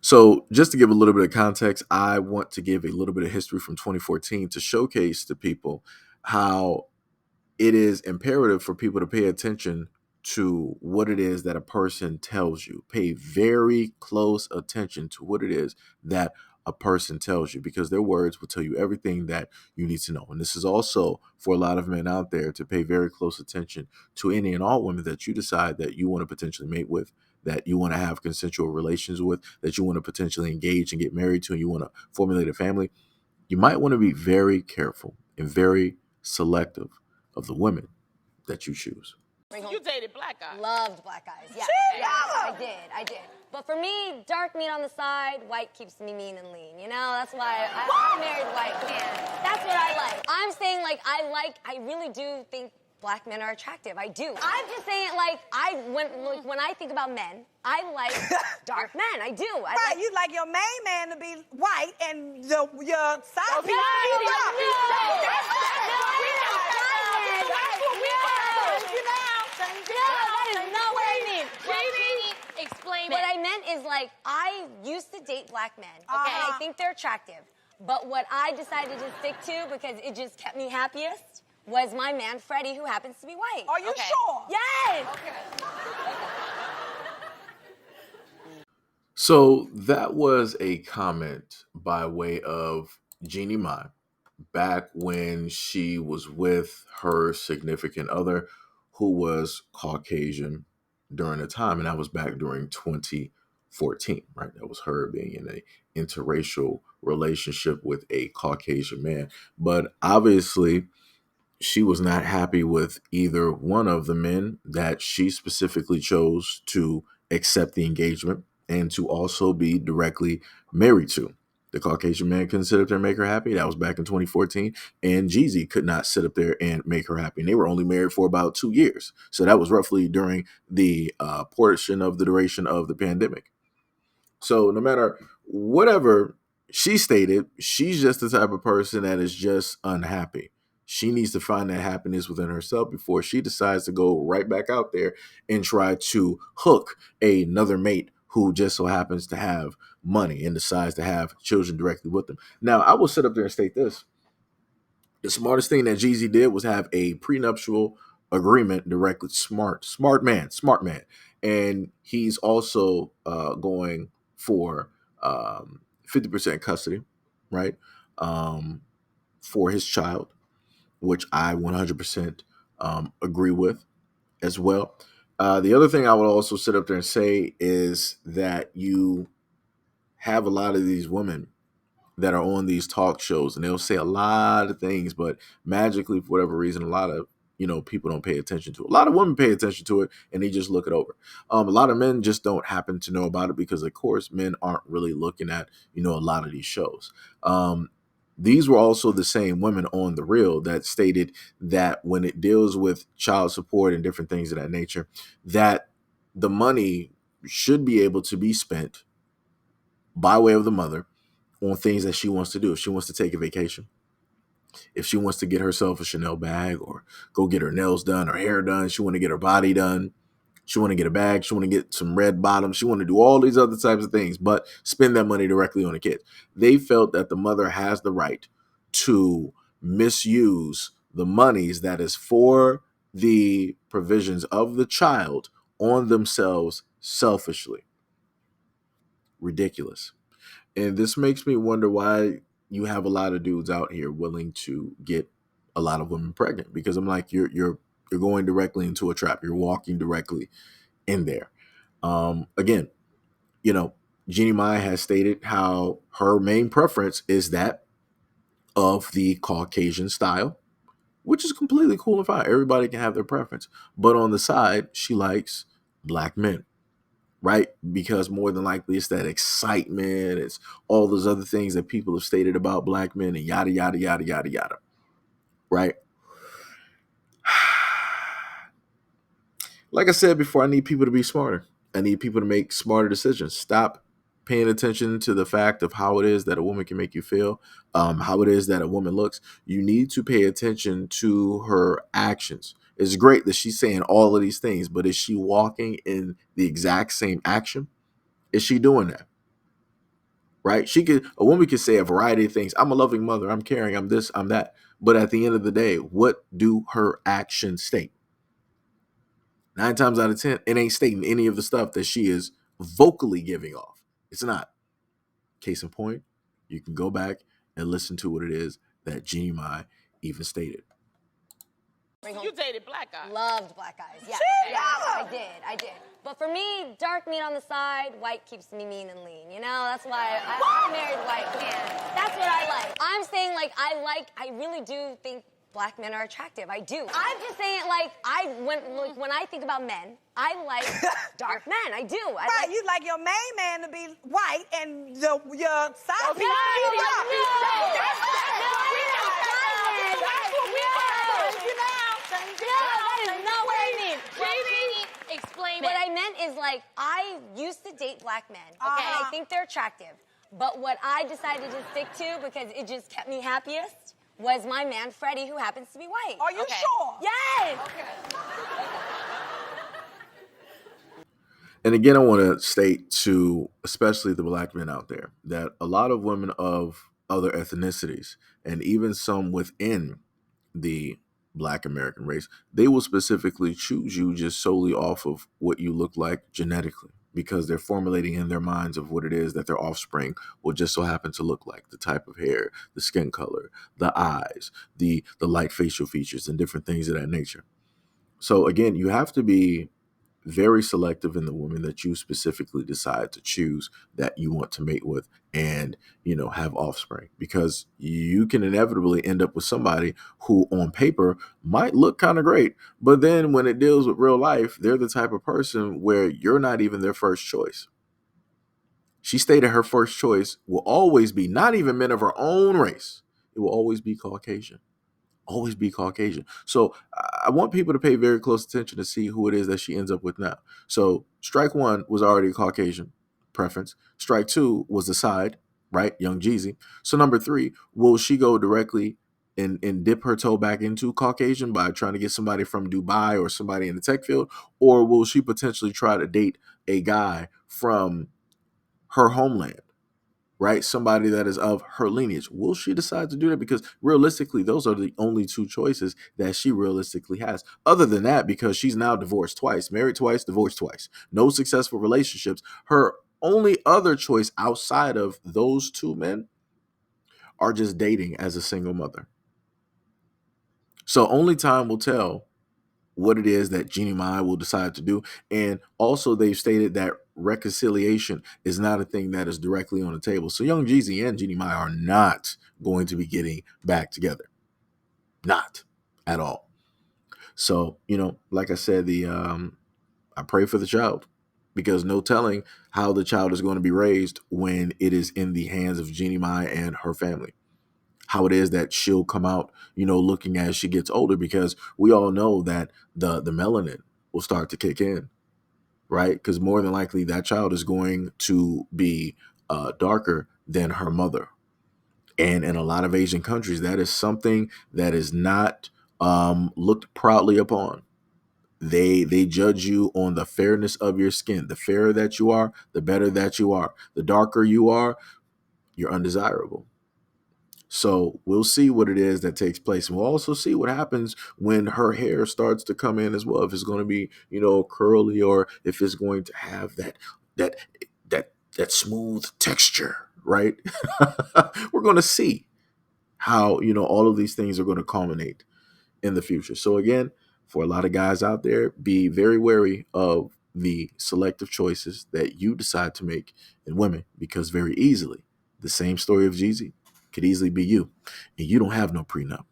So, just to give a little bit of context, I want to give a little bit of history from 2014 to showcase to people how it is imperative for people to pay attention to what it is that a person tells you. Pay very close attention to what it is that a person tells you, because their words will tell you everything that you need to know. And this is also for a lot of men out there to pay very close attention to any and all women that you decide that you want to potentially mate with, that you want to have consensual relations with, that you want to potentially engage and get married to, and you want to formulate a family. You might want to be very careful and very selective of the women that you choose. You dated black guys. Loved black guys. Yeah. I did. But for me, dark meat on the side, white keeps me mean and lean. You know, that's why I married white man. That's what I like. I'm saying I really do think black men are attractive. I do. I'm just saying when I think about men, I like dark men. I do. You like your main man to be white and your side piece No. to be dark. Explain What it. I meant is I used to date black men. Okay, and I think they're attractive. But what I decided to stick to, because it just kept me happiest, was my man Freddie, who happens to be white. Are you sure? Yes. Okay. So that was a comment by way of Jeannie Mai back when she was with her significant other, who was Caucasian during the time, and that was back during 2014, right? That was her being in a interracial relationship with a Caucasian man. But obviously, she was not happy with either one of the men that she specifically chose to accept the engagement and to also be directly married to. The Caucasian man couldn't sit up there and make her happy. That was back in 2014. And Jeezy could not sit up there and make her happy. And they were only married for about 2 years. So that was roughly during the portion of the duration of the pandemic. So no matter whatever she stated, she's just the type of person that is just unhappy. She needs to find that happiness within herself before she decides to go right back out there and try to hook another mate who just so happens to have money and decides to have children directly with them. Now, I will sit up there and state this. The smartest thing that Jeezy did was have a prenuptial agreement directly. Smart man. And he's also going for 50% custody, right? For his child, which I 100% agree with as well. The other thing I would also sit up there and say is that you have a lot of these women that are on these talk shows, and they'll say a lot of things, but magically, for whatever reason, a lot of people don't pay attention to it. A lot of women pay attention to it, and they just look it over. A lot of men just don't happen to know about it because, of course, men aren't really looking at a lot of these shows. These were also the same women on The Real that stated that when it deals with child support and different things of that nature, that the money should be able to be spent by way of the mother on things that she wants to do. If she wants to take a vacation, if she wants to get herself a Chanel bag or go get her nails done, her hair done, she want to get her body done, she want to get a bag, she want to get some red bottoms, she want to do all these other types of things, but spend that money directly on the kids. They felt that the mother has the right to misuse the monies that is for the provisions of the child on themselves selfishly. Ridiculous. And this makes me wonder why you have a lot of dudes out here willing to get a lot of women pregnant, because I'm like, you're going directly into a trap. You're walking directly in there. Again, Jeannie Mai has stated how her main preference is that of the Caucasian style, which is completely cool and fine. Everybody can have their preference. But on the side, she likes black men. Right? Because more than likely it's that excitement, it's all those other things that people have stated about black men and yada, yada, yada, yada, yada. Right? Like I said before, I need people to be smarter. I need people to make smarter decisions. Stop paying attention to the fact of how it is that a woman can make you feel, how it is that a woman looks. You need to pay attention to her actions. It's great that she's saying all of these things, but is she walking in the exact same action? Is she doing that? right? A woman could say a variety of things. I'm a loving mother. I'm caring. I'm this. I'm that. But at the end of the day, what do her actions state? 9 times out of 10, it ain't stating any of the stuff that she is vocally giving off. It's not. Case in point, you can go back and listen to what it is that Jeannie Mai even stated. You dated black guys. Loved black guys. Yeah. I did. But for me, dark meat on the side, white keeps me mean and lean. You know, that's why I married white man. That's what I like. I'm saying I really do think black men are attractive. I do. I'm just saying when I think about men, I like dark men. I do. You like your main man to be white and your side piece Explain what I meant is I used to date black men. Okay, I think they're attractive. But what I decided to stick to because it just kept me happiest was my man Freddie, who happens to be white. Are you sure? Yes. Okay. And again, I want to state to especially the black men out there that a lot of women of other ethnicities and even some within the Black American race, they will specifically choose you just solely off of what you look like genetically because they're formulating in their minds of what it is that their offspring will just so happen to look like, the type of hair, the skin color, the eyes, the light facial features and different things of that nature. So again, you have to be very selective in the women that you specifically decide to choose that you want to mate with and have offspring, because you can inevitably end up with somebody who on paper might look kind of great, but then when it deals with real life, they're the type of person where you're not even their first choice. She stated her first choice will always be not even men of her own race. It will always be Caucasian. Always be Caucasian. So I want people to pay very close attention to see who it is that she ends up with now. So strike one was already a Caucasian preference. Strike two was the side, right? Young Jeezy. So number three, will she go directly and dip her toe back into Caucasian by trying to get somebody from Dubai or somebody in the tech field? Or will she potentially try to date a guy from her homeland? Right? Somebody that is of her lineage. Will she decide to do that? Because realistically, those are the only two choices that she realistically has. Other than that, because she's now divorced twice, married twice, divorced twice, no successful relationships. Her only other choice outside of those two men are just dating as a single mother. So only time will tell what it is that Jeannie Mai will decide to do. And also they've stated that reconciliation is not a thing that is directly on the table. So Young Jeezy and Jeannie Mai are not going to be getting back together. Not at all. So, like I said, I pray for the child, because no telling how the child is going to be raised when it is in the hands of Jeannie Mai and her family. How it is that she'll come out, looking as she gets older, because we all know that the melanin will start to kick in, right? Because more than likely that child is going to be darker than her mother. And in a lot of Asian countries, that is something that is not looked proudly upon. They judge you on the fairness of your skin. The fairer that you are, the better that you are. The darker you are, you're undesirable. So we'll see what it is that takes place. And we'll also see what happens when her hair starts to come in as well. If it's going to be, curly, or if it's going to have that smooth texture, right? We're going to see how, all of these things are going to culminate in the future. So again, for a lot of guys out there, be very wary of the selective choices that you decide to make in women, because very easily the same story of Jeezy could easily be you, and you don't have no prenup.